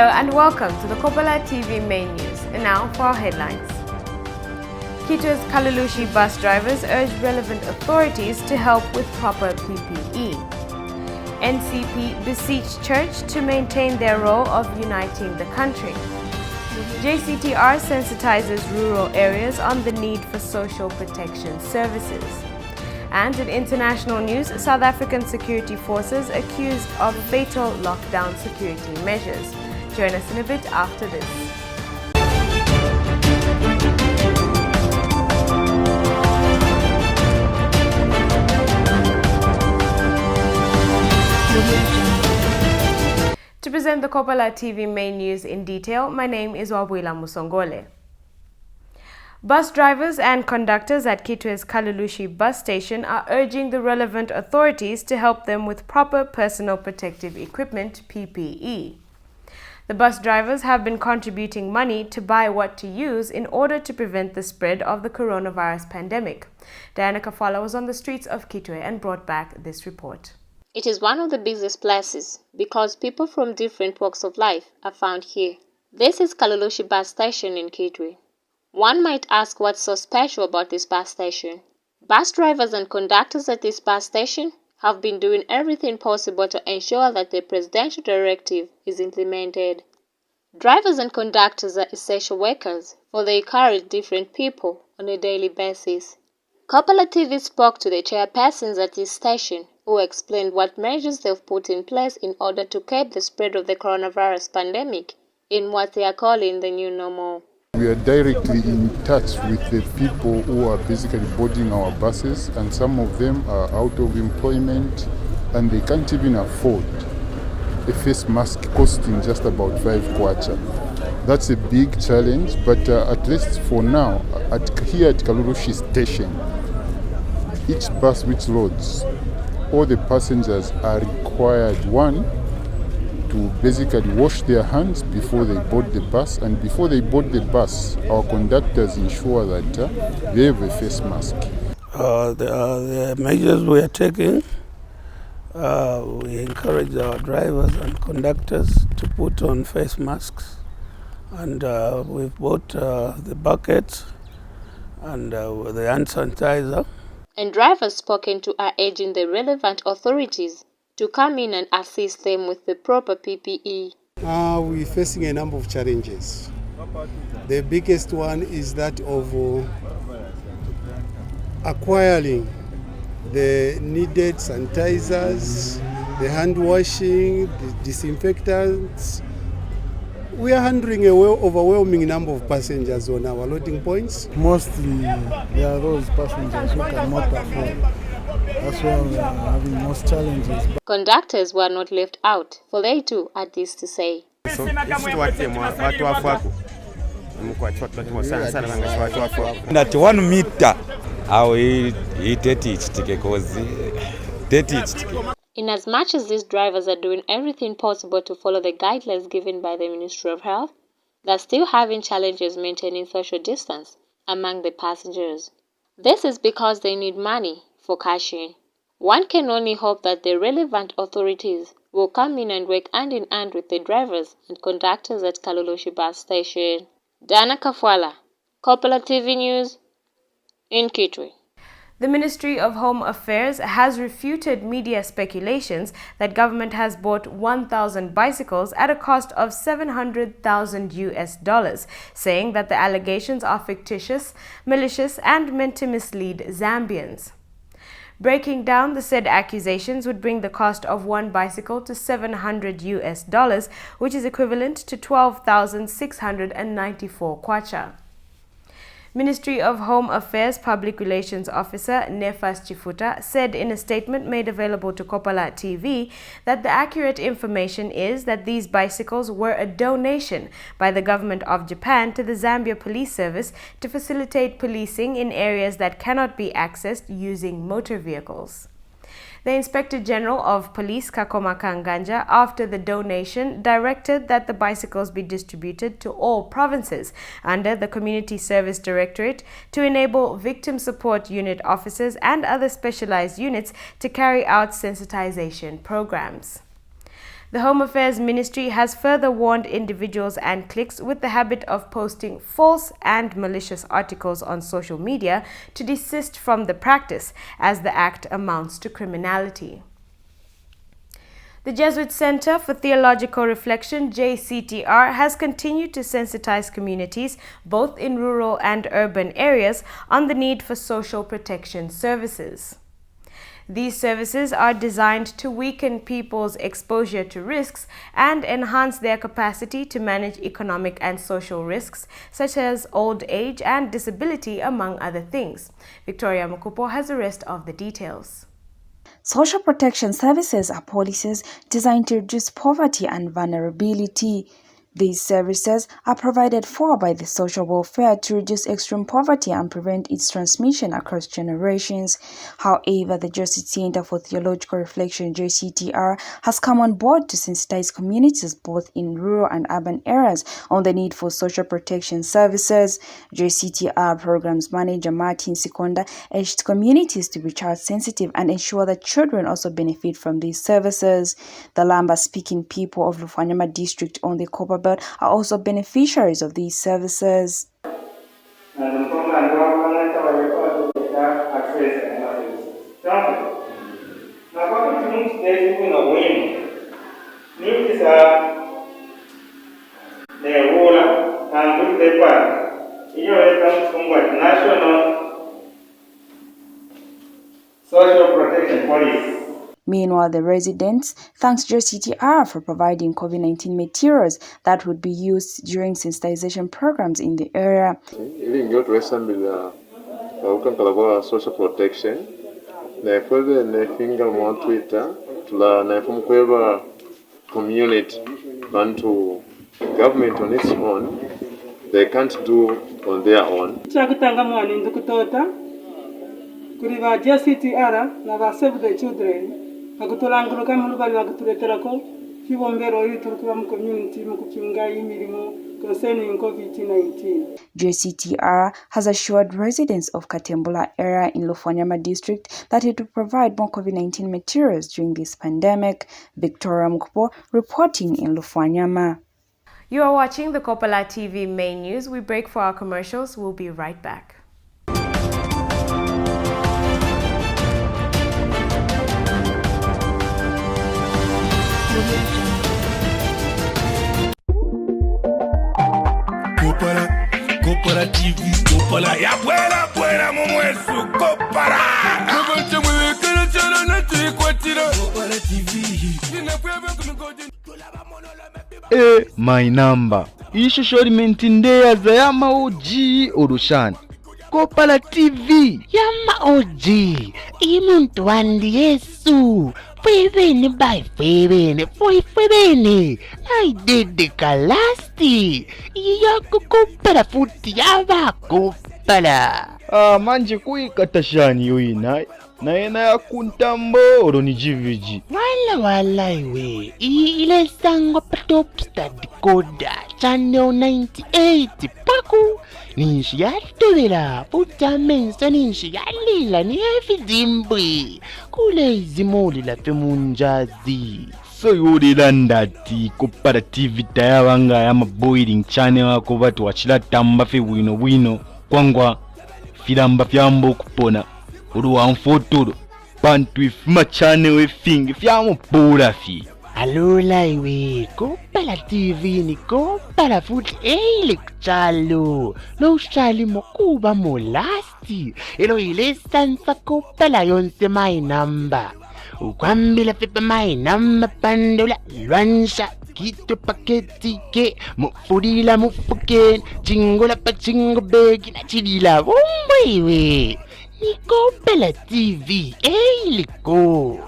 and welcome to the Kopala TV main news. And now for our headlines. Quito's Kalulushi bus drivers urge relevant authorities to help with proper PPE. NCP beseech church to maintain their role of uniting the country. JCTR sensitizes rural areas on the need for social protection services. And in international news, South African security forces accused of fatal lockdown security measures. Join us in a bit after this. To present the Kopala TV main news in detail, my name is Wabuila Musongole. Bus drivers and conductors at Quito's Kalulushi bus station are urging the relevant authorities to help them with proper personal protective equipment, PPE. The bus drivers have been contributing money to buy what to use in order to prevent the spread of the coronavirus pandemic. Kopala was on the streets of Quito and brought back this report. It is one of the busiest places because people from different walks of life are found here. This is Kalulushi bus station in Quito. One might ask what's so special about this bus station. Bus drivers and conductors at this bus station have been doing everything possible to ensure that the presidential directive is implemented. Drivers and conductors are essential workers, for they carry different people on a daily basis. Kopala TV spoke to the chairpersons at this station, who explained what measures they've put in place in order to curb the spread of the coronavirus pandemic in what they are calling the new normal. We are directly in touch with the people who are basically boarding our buses, and some of them are out of employment and they can't even afford a face mask costing just about 5 kwacha. That's a big challenge, but at least for now, here at Kalulushi station, each bus which loads, all the passengers are required, one, to basically wash their hands before they board the bus, and before they board the bus, our conductors ensure that they have a face mask. The measures we are taking, we encourage our drivers and conductors to put on face masks, and we've bought the buckets and the hand sanitizer. And drivers spoken to are urging the relevant authorities to come in and assist them with the proper PPE. We're facing a number of challenges. The biggest one is that of acquiring the needed sanitizers, the hand washing, the disinfectants. We are handling an overwhelming number of passengers on our loading points. Mostly there are those passengers who cannot afford. That's why we are having most challenges. Conductors were not left out, for they too had this to say. That 1 meter, I will Inasmuch as these drivers are doing everything possible to follow the guidelines given by the Ministry of Health, they're still having challenges maintaining social distance among the passengers. This is because they need money for cashing. One can only hope that the relevant authorities will come in and work hand in hand with the drivers and conductors at Kalulushi bus station. Kopala, Kopala TV News in Quito. The Ministry of Home Affairs has refuted media speculations that government has bought 1,000 bicycles at a cost of $700,000, saying that the allegations are fictitious, malicious, and meant to mislead Zambians. Breaking down the said accusations would bring the cost of one bicycle to $700, which is equivalent to 12,694 kwacha. Ministry of Home Affairs Public Relations Officer Nefas Chifuta said in a statement made available to Kopala TV that the accurate information is that these bicycles were a donation by the government of Japan to the Zambia Police Service to facilitate policing in areas that cannot be accessed using motor vehicles. The Inspector General of Police, Kakoma Kanganja, after the donation, directed that the bicycles be distributed to all provinces under the Community Service Directorate to enable Victim Support Unit officers and other specialized units to carry out sensitization programs. The Home Affairs Ministry has further warned individuals and cliques with the habit of posting false and malicious articles on social media to desist from the practice, as the act amounts to criminality. The Jesuit Center for Theological Reflection, JCTR, has continued to sensitize communities, both in rural and urban areas, on the need for social protection services. These services are designed to weaken people's exposure to risks and enhance their capacity to manage economic and social risks, such as old age and disability, among other things. Victoria Mukupo has the rest of the details. Social protection services are policies designed to reduce poverty and vulnerability. These services are provided for by the social welfare to reduce extreme poverty and prevent its transmission across generations. However, the Jesuit Center for Theological Reflection, JCTR, has come on board to sensitize communities both in rural and urban areas on the need for social protection services. JCTR Programs Manager Martin Sikonda urged communities to be child sensitive and ensure that children also benefit from these services. The Lamba-speaking people of Lufanyama district on the Kopala are also beneficiaries of these services. Social Protection Police. Meanwhile, the residents thanks JCTR for providing COVID-19 materials that would be used during sensitization programs in the area. Social protection. On Twitter, to community and to government on its own, they can't do on their own. JCTR na Save the Children bakutulanguluka mu bali bakutuleterako kibombero ili tulikuba mu community mu kukinga imirimo concerning COVID-19. JCTR has assured residents of Katembula area in Lufanyama district that it will provide more COVID-19 materials during this pandemic. Victoria Mukupo reporting in Lufanyama. You are watching the Kopala TV main news. We break for our commercials. We'll be right back. Kopala TV, Kopala ya buena mumwesu Kopala. My number. Ishusho limentindeaza yama oji orushani. Kopala TV. Yama oji. Imuntu wandi Yesu. Fwebene by fwebene. Fwebene. I did the kalasti. Yaku Kopala futi yaba Kopala. Manje kuikatashani yoina. Na ena ya kuntambo oroni jiviji. Wala iwe. Ile sango patop stad koda. Channel 98 paku. Ninshi ya tuvira. Puta mensa ninshi ya lila ni efizimbwi. Kule izimoli la femunjazi. So yuri landati Kopala TV tayawanga ya maboiling channel wako watu wachila tamba fe wino. Kwangwa filamba fyambo kupona. Uruwa mfotoro. Pantu ifuma channel wefingi fyamo pura fi. Alola iwe. Kopala TV ni Kopala futi eile kuchalo. No ushali mokuba molasti. Elo ile sansa Kopala yonse my number. Ukwambila fepa my number pandola lwansha. Kito paketi ke mufurila mufuken. Chingola pa chingo begi na chidila iwe. Ni Kopala TV eiliko.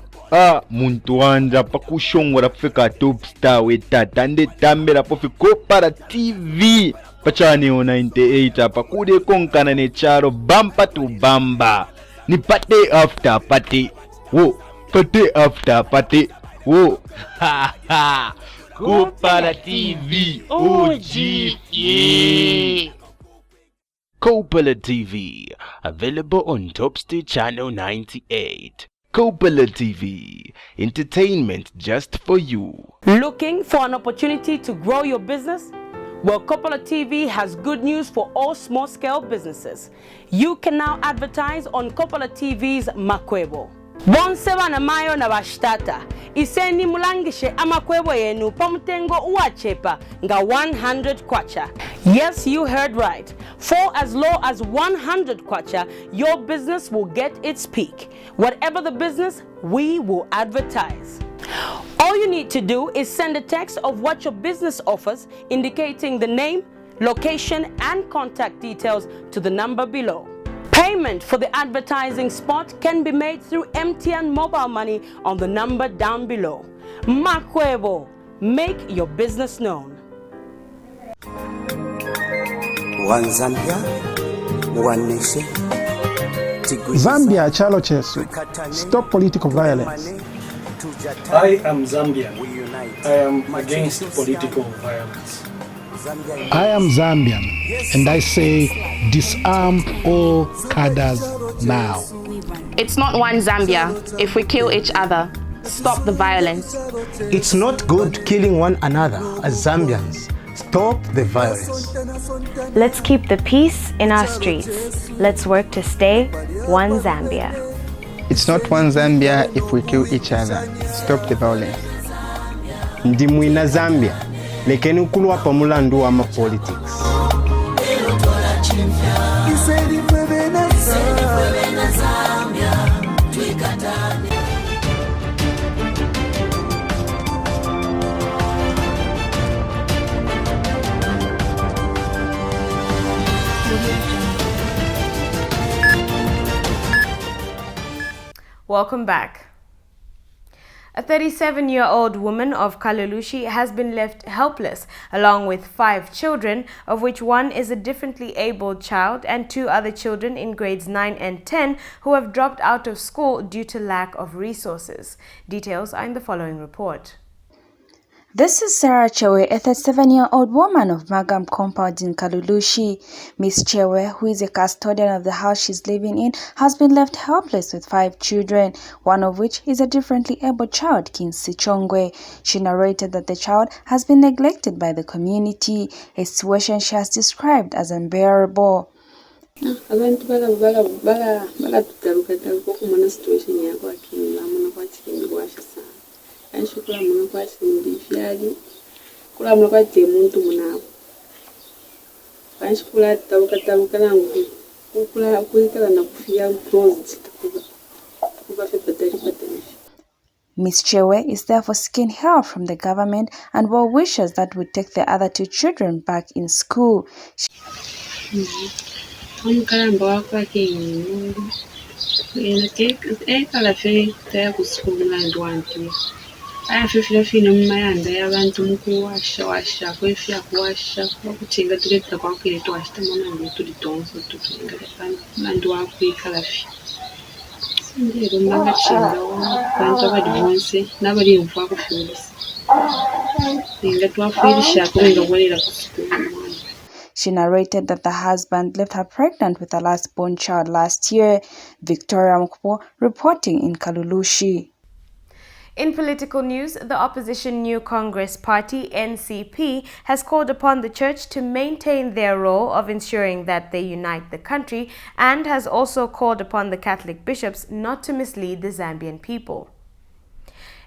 Muntu wanja pakushongora fika top star wetata nde tambela pofi Kopala TV pachani o 98 pakude konkana ne charo bamba to bamba ni pate after pate wo pate after pate wo ha Kopala TV OG Kopala TV available on Topstar channel 98. Kopala TV, entertainment just for you. Looking for an opportunity to grow your business? Well, Kopala TV has good news for all small-scale businesses. You can now advertise on Kopala TV's Makwebo. Bonseba na mayo na bashtata. Iseni mulangishe amakwebo yenu pamutengo uachepa nga 100 kwacha. Yes, you heard right. For as low as 100 kwacha, your business will get its peak. Whatever the business, we will advertise. All you need to do is send a text of what your business offers, indicating the name, location, and contact details to the number below. Payment for the advertising spot can be made through MTN mobile money on the number down below. Makwebo, make your business known. One Zambia, one nation. Zambia chalo chesu. Stop political violence. I am Zambian. I am against political violence. I am Zambian, and I say disarm all cadres now. It's not one Zambia if we kill each other. Stop the violence. It's not good killing one another as Zambians. Stop the violence. Let's keep the peace in our streets. Let's work to stay one Zambia. It's not one Zambia if we kill each other. Stop the violence. Ndimwina Zambia. Lekeni ukulwa pamulandu wa politics. Welcome back. A 37-year-old woman of Kalulushi has been left helpless along with 5 children, of which one is a differently abled child and 2 other children in grades 9 and 10 who have dropped out of school due to lack of resources. Details are in the following report. This is Sarah Chewe, a 37-year-old woman of Magam compound in Kalulushi. Miss Chewe, who is a custodian of the house she's living in, has been left helpless with 5 children, one of which is a differently abled child, Kinsi Chongwe. She narrated that the child has been neglected by the community, a situation she has described as unbearable. Anshukula muno kwa chindi fyali kula muno kwa temuntu munabo anshukula tabuka nangu kula kuikala na kufia closed kuba fatali. Miss Chewe is therefore seeking help from the government and well wishes that would take the other 2 children back in school. I feel in my hand. I want to wash, kuwasha kuchinga tuleta kwa kile twashita mwana to the tonso to chinga and wa kuikala fi ndero mangachinga bantu abadivonse nabali mfa kufulisa inga twafirisha kurenga kwalira ku school. She narrated that the husband left her pregnant with her last-born child last year. Victoria Mukpo reporting in Kalulushi. In political news, the opposition New Congress Party, NCP, has called upon the church to maintain their role of ensuring that they unite the country and has also called upon the Catholic bishops not to mislead the Zambian people.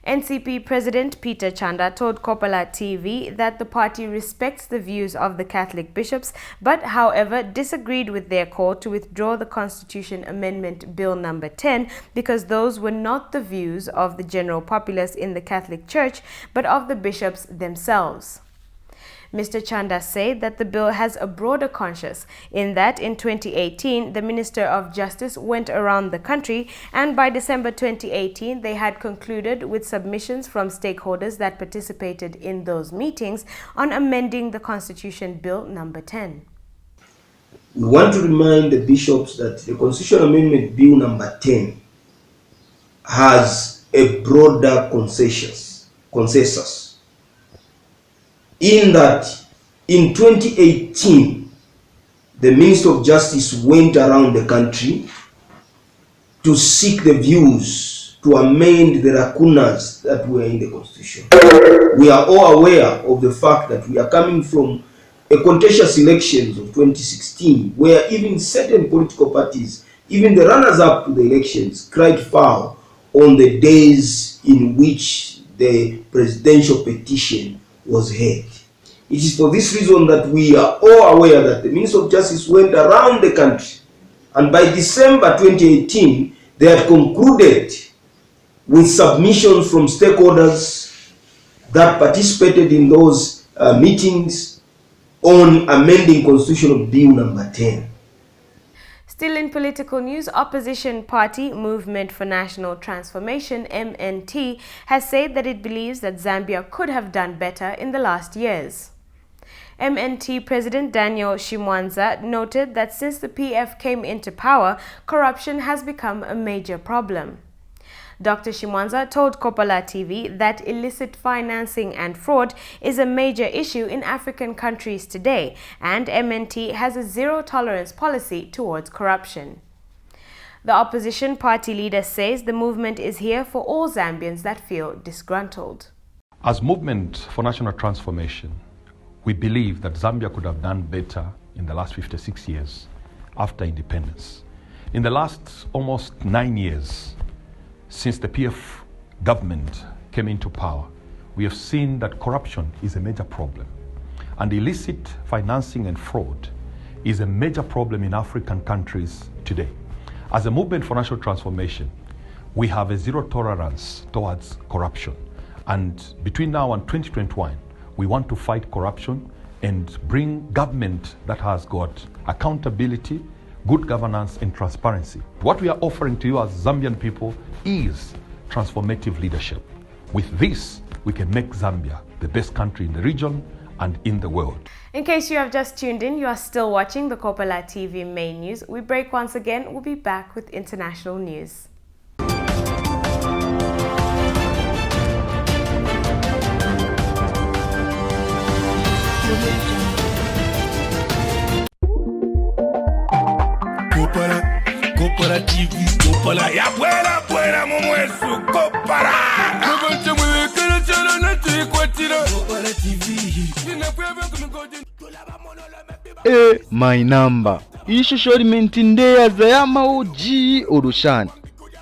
NCP President Peter Chanda told Kopala TV that the party respects the views of the Catholic bishops, but however disagreed with their call to withdraw the Constitution Amendment Bill number 10 because those were not the views of the general populace in the Catholic Church, but of the bishops themselves. Mr. Chanda said that the bill has a broader conscience in that in 2018, the Minister of Justice went around the country and by December 2018, they had concluded with submissions from stakeholders that participated in those meetings on amending the Constitution Bill number 10. We want to remind the bishops that the Constitution Amendment Bill number 10 has a broader consensus. In that, in 2018, the Minister of Justice went around the country to seek the views to amend the lacunas that were in the constitution. We are all aware of the fact that we are coming from a contentious elections of 2016, where even certain political parties, even the runners-up to the elections, cried foul on the days in which the presidential petition was heard. It is for this reason that we are all aware that the Minister of Justice went around the country, and by December 2018, they had concluded with submissions from stakeholders that participated in those meetings on amending Constitutional Bill number 10. Still in political news, opposition party Movement for National Transformation, MNT, has said that it believes that Zambia could have done better in the last years. MNT President Daniel Shimwanza noted that since the PF came into power, corruption has become a major problem. Dr. Shimwanza told Kopala TV that illicit financing and fraud is a major issue in African countries today, and MNT has a zero-tolerance policy towards corruption. The opposition party leader says the movement is here for all Zambians that feel disgruntled. As Movement for National Transformation, we believe that Zambia could have done better in the last 56 years after independence. In the last almost 9 years, since the PF government came into power, we have seen that corruption is a major problem. And illicit financing and fraud is a major problem in African countries today. As a Movement for National Transformation, we have a zero tolerance towards corruption. And between now and 2021, we want to fight corruption and bring government that has got accountability, good governance and transparency. What we are offering to you as Zambian people is transformative leadership. With this, we can make Zambia the best country in the region and in the world. In case you have just tuned in, you are still watching the Kopala TV main news. We break once again. We'll be back with international news. Kopala TV, Kopala ya buena mumwesu Kopala. Kopala TV. My number. Ishusho limentindeaza yama oji orushani.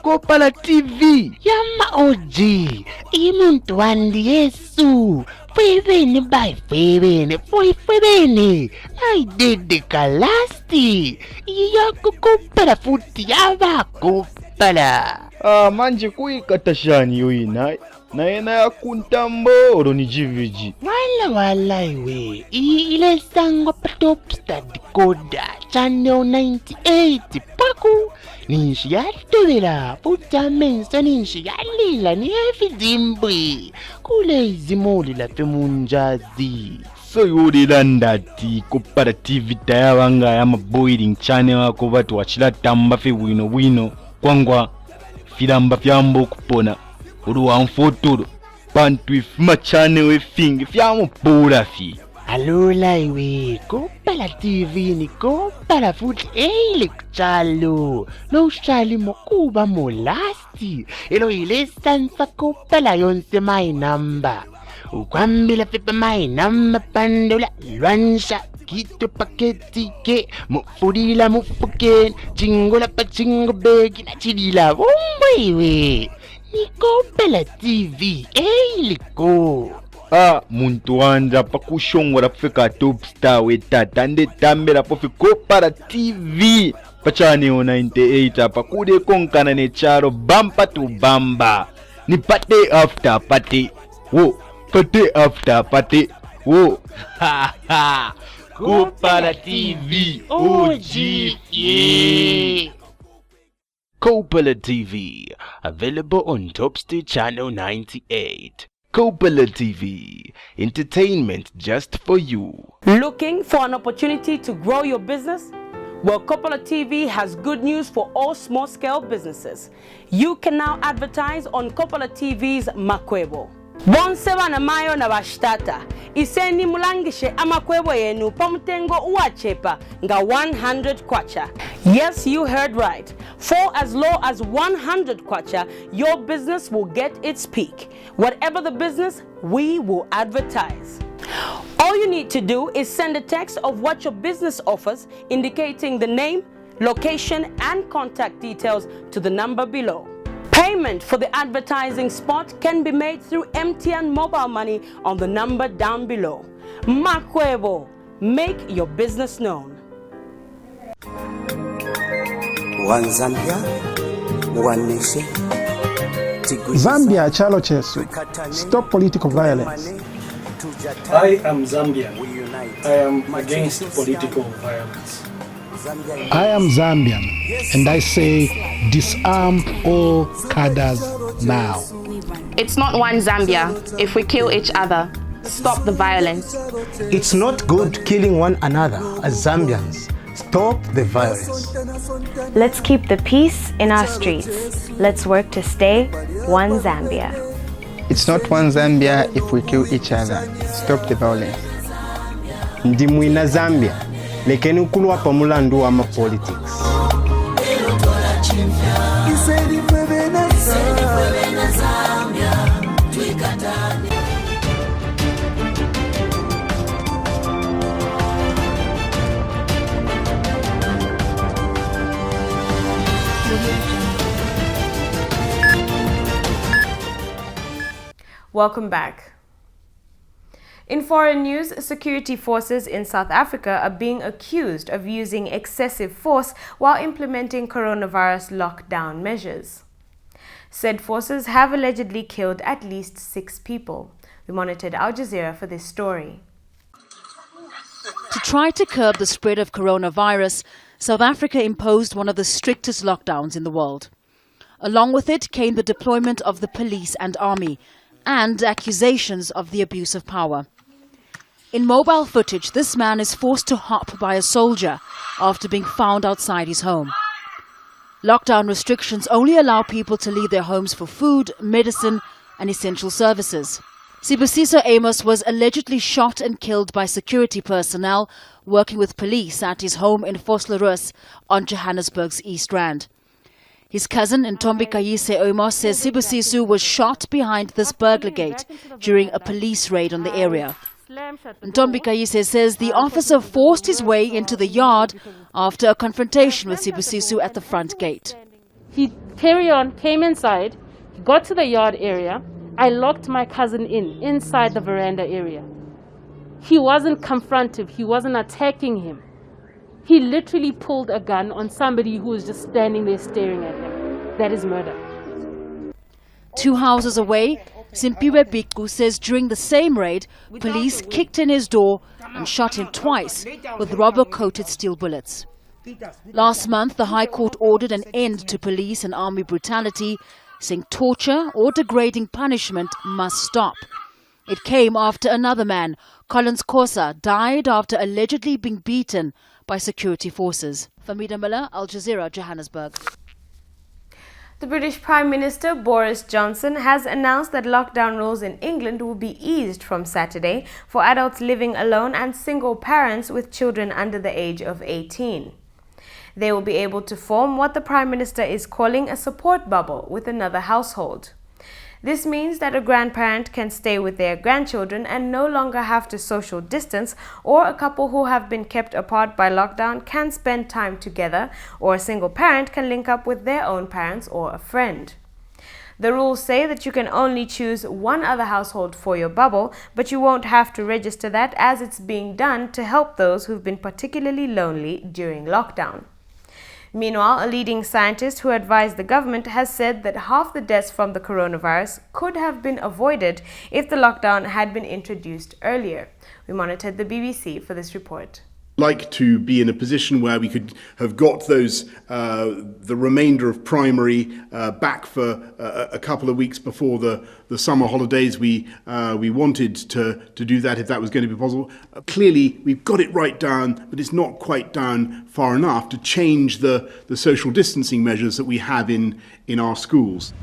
Kopala TV. Yama oji. Imuntu wandi Yesu. Fwebene by fwebene. Fwebene. I did the kalasti. Yako Kopala futi yaba Kopala. Manje kuikatashani yoina. Na ena ya kuntambo oroni jiviji. Wala iwe. Ile sango patopsta decoder channel 98 paku. Ninshi yatuvela puta mensa ninshi yalila ni efidimbwe. Kule izimoli la femunjazi. So yuri landati Kopala TV tayawanga ya boiling channel wako watu wachila tamba fe wino kwangwa filamba fyambo kupona uruwa mfotoro bantu ifuma channel wefingi fyamo pura fi. Alula iwe Kopala TV ni Kopala futhi electralo no ushali mokuba molasti elo ile sansa Kopala yonse my number ukwambila pepa my number pandula lwansha kito paketi ke mufudila mufuken chingola pa chingo begi na chidila iwe ni Kopala TV eliko. Muntu wanja pakushongora fika top star wetata nde tambera pofi Kopala TV pachani o 98 pakude konkana ne charo bampa to bamba ni pate after pate wo pate after pate wo Kopala TV OG Kopala TV, available on Topstar Channel 98. Kopala TV, entertainment just for you. Looking for an opportunity to grow your business? Well, Kopala TV has good news for all small-scale businesses. You can now advertise on Kopala TV's Makwebo. Bonseba na mayo na bashtata. iseni mulangishe amakwebo yenu pamutengo uachepa nga 100 kwacha. Yes, you heard right. For as low as 100 kwacha, your business will get its peak. Whatever the business, we will advertise. All you need to do is send a text of what your business offers, indicating the name, location, and contact details to the number below. Payment for the advertising spot can be made through MTN mobile money on the number down below. Makwebo, make your business known. One Zambia, one nation. Zambia chalo chesu. Stop political violence. I am Zambian. I am against political violence. I am Zambian, and I say disarm all cadres now. It's not one Zambia if we kill each other. Stop the violence. It's not good killing one another as Zambians. Stop the violence. Let's keep the peace in our streets. Let's work to stay one Zambia. It's not one Zambia if we kill each other. Stop the violence. Ndimwina Zambia, lekeni ukulwa pamulandu wa politics. Welcome back. In foreign news, security forces in South Africa are being accused of using excessive force while implementing coronavirus lockdown measures. Said forces have allegedly killed at least 6 people. We monitored Al Jazeera for this story. To try to curb the spread of coronavirus, South Africa imposed one of the strictest lockdowns in the world. Along with it came the deployment of the police and army, and accusations of the abuse of power. In mobile footage, this man is forced to hop by a soldier after being found outside his home. Lockdown restrictions only allow people to leave their homes for food, medicine, and essential services. Sibusiso Amos was allegedly shot and killed by security personnel working with police at his home in Vosloorus on Johannesburg's East Rand. His cousin Ntombi Kayise Amos says Sibusiso was shot behind this burglar gate during a police raid on the area. Ntombi Kayise says the officer forced his way into the yard after a confrontation with Sibusiso at the front gate. He came inside, got to the yard area. I locked my cousin inside the veranda area. He wasn't confrontive, he wasn't attacking him. He literally pulled a gun on somebody who was just standing there staring at him. That is murder. 2 houses away, Simpiwe Biku says during the same raid, police kicked in his door and shot him twice with rubber-coated steel bullets. Last month, the High Court ordered an end to police and army brutality, saying torture or degrading punishment must stop. It came after another man, Collins Kosa, died after allegedly being beaten by security forces. Famida Miller, Al Jazeera, Johannesburg. The British Prime Minister Boris Johnson has announced that lockdown rules in England will be eased from Saturday for adults living alone and single parents with children under the age of 18. They will be able to form what the Prime Minister is calling a support bubble with another household. This means that a grandparent can stay with their grandchildren and no longer have to social distance, or a couple who have been kept apart by lockdown can spend time together, or a single parent can link up with their own parents or a friend. The rules say that you can only choose one other household for your bubble, but you won't have to register that, as it's being done to help those who've been particularly lonely during lockdown. Meanwhile, a leading scientist who advised the government has said that half the deaths from the coronavirus could have been avoided if the lockdown had been introduced earlier. We monitored the BBC for this report. Like to be in a position where we could have got those the remainder of primary back for a couple of weeks before the summer holidays. We wanted to do that if that was going to be possible. Clearly, we've got it right down, but it's not quite down far enough to change the social distancing measures that we have in our schools.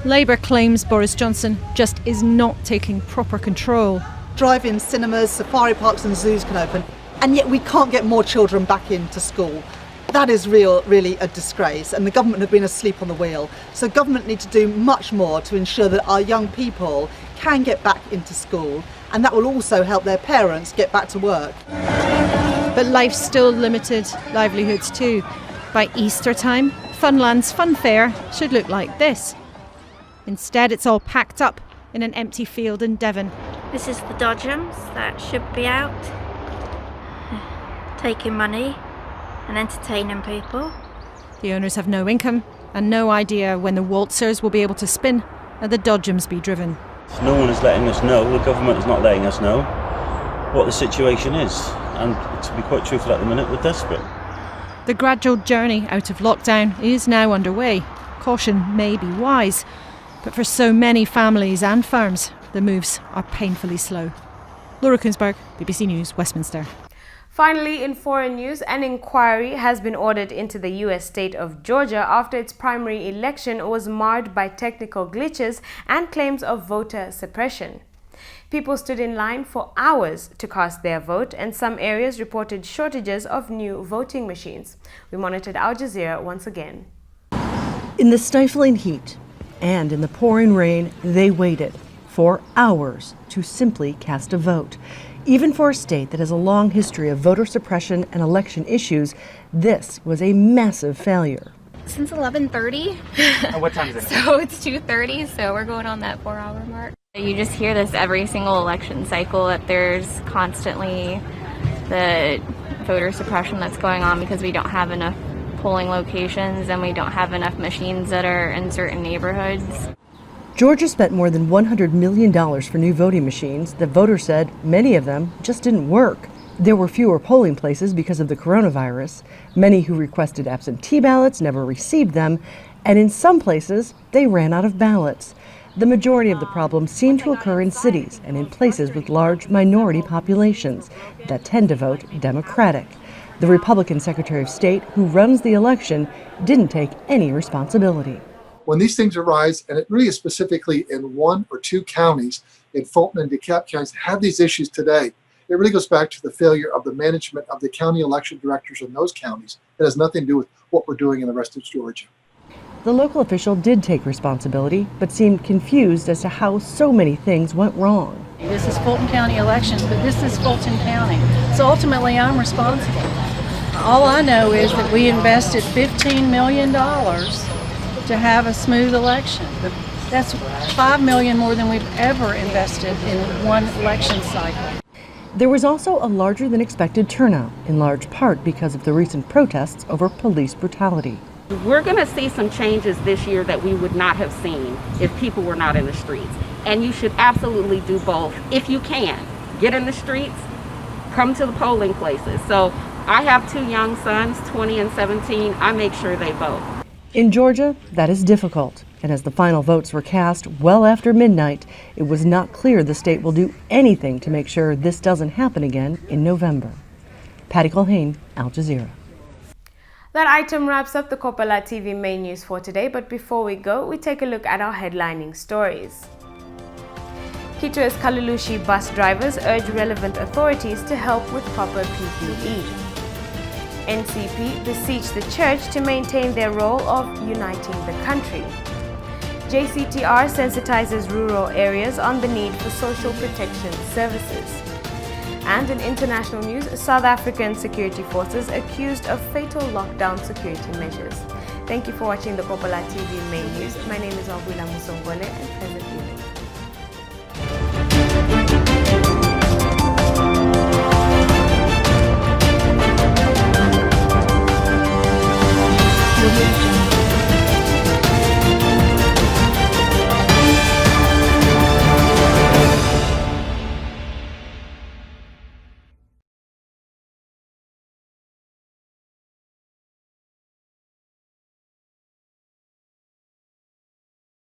Labour claims Boris Johnson just is not taking proper control. drive-in cinemas, safari parks and zoos can open, and yet we can't get more children back into school. That is really a disgrace, and the government have been asleep on the wheel. So government need to do much more to ensure that our young people can get back into school, and that will also help their parents get back to work. But life's still limited, livelihoods too. By Easter time, Funland's fun fair should look like this. Instead, it's all packed up in an empty field in Devon. This is the Dodgems that should be out, taking money and entertaining people. The owners have no income and no idea when the waltzers will be able to spin and the Dodgems be driven. No one is letting us know, the government is not letting us know what the situation is. And to be quite truthful at the minute, we're desperate. The gradual journey out of lockdown is now underway. Caution may be wise, but for so many families and firms, the moves are painfully slow. Laura Koonsberg, BBC News, Westminster. Finally, in foreign news, an inquiry has been ordered into the U.S. state of Georgia after its primary election was marred by technical glitches and claims of voter suppression. People stood in line for hours to cast their vote, and some areas reported shortages of new voting machines. We monitored Al Jazeera once again. In the stifling heat and in the pouring rain, they waited for hours to simply cast a vote. Even for a state that has a long history of voter suppression and election issues, this was a massive failure. Since 11:30. What time is it? So it's 2:30, so we're going on that 4-hour mark. You just hear this every single election cycle, that there's constantly the voter suppression that's going on because we don't have enough polling locations and we don't have enough machines that are in certain neighborhoods. Georgia spent more than $100 million for new voting machines that voters said many of them just didn't work. There were fewer polling places because of the coronavirus. Many who requested absentee ballots never received them, and in some places, they ran out of ballots. The majority of the problems seem to occur in cities and in places with large minority populations that tend to vote Democratic. The Republican Secretary of State who runs the election didn't take any responsibility. When these things arise, and it really is specifically in one or two counties, in Fulton and DeKalb counties, have these issues today, it really goes back to the failure of the management of the county election directors in those counties. It has nothing to do with what we're doing in the rest of Georgia. The local official did take responsibility, but seemed confused as to how so many things went wrong. This is Fulton County elections, but this is Fulton County. So ultimately, I'm responsible. All I know is that we invested $15 million to have a smooth election. That's $5 million more than we've ever invested in one election cycle. There was also a larger than expected turnout, in large part because of the recent protests over police brutality. We're going to see some changes this year that we would not have seen if people were not in the streets. And you should absolutely do both if you can. Get in the streets, come to the polling places. So I have two young sons, 20 and 17. I make sure they vote. In Georgia, that is difficult. And as the final votes were cast well after midnight, it was not clear the state will do anything to make sure this doesn't happen again in November. Patty Colhane, Al Jazeera. That item wraps up the Kopala TV main news for today, but before we go, we take a look at our headlining stories. Kitwe's Kalulushi bus drivers urge relevant authorities to help with proper PPE. NCP beseech the church to maintain their role of uniting the country. JCTR sensitizes rural areas on the need for social protection services. And in international news, South African security forces accused of fatal lockdown security measures. Thank you for watching the Kopala TV main news. My name is Wabula Musongole and present evening.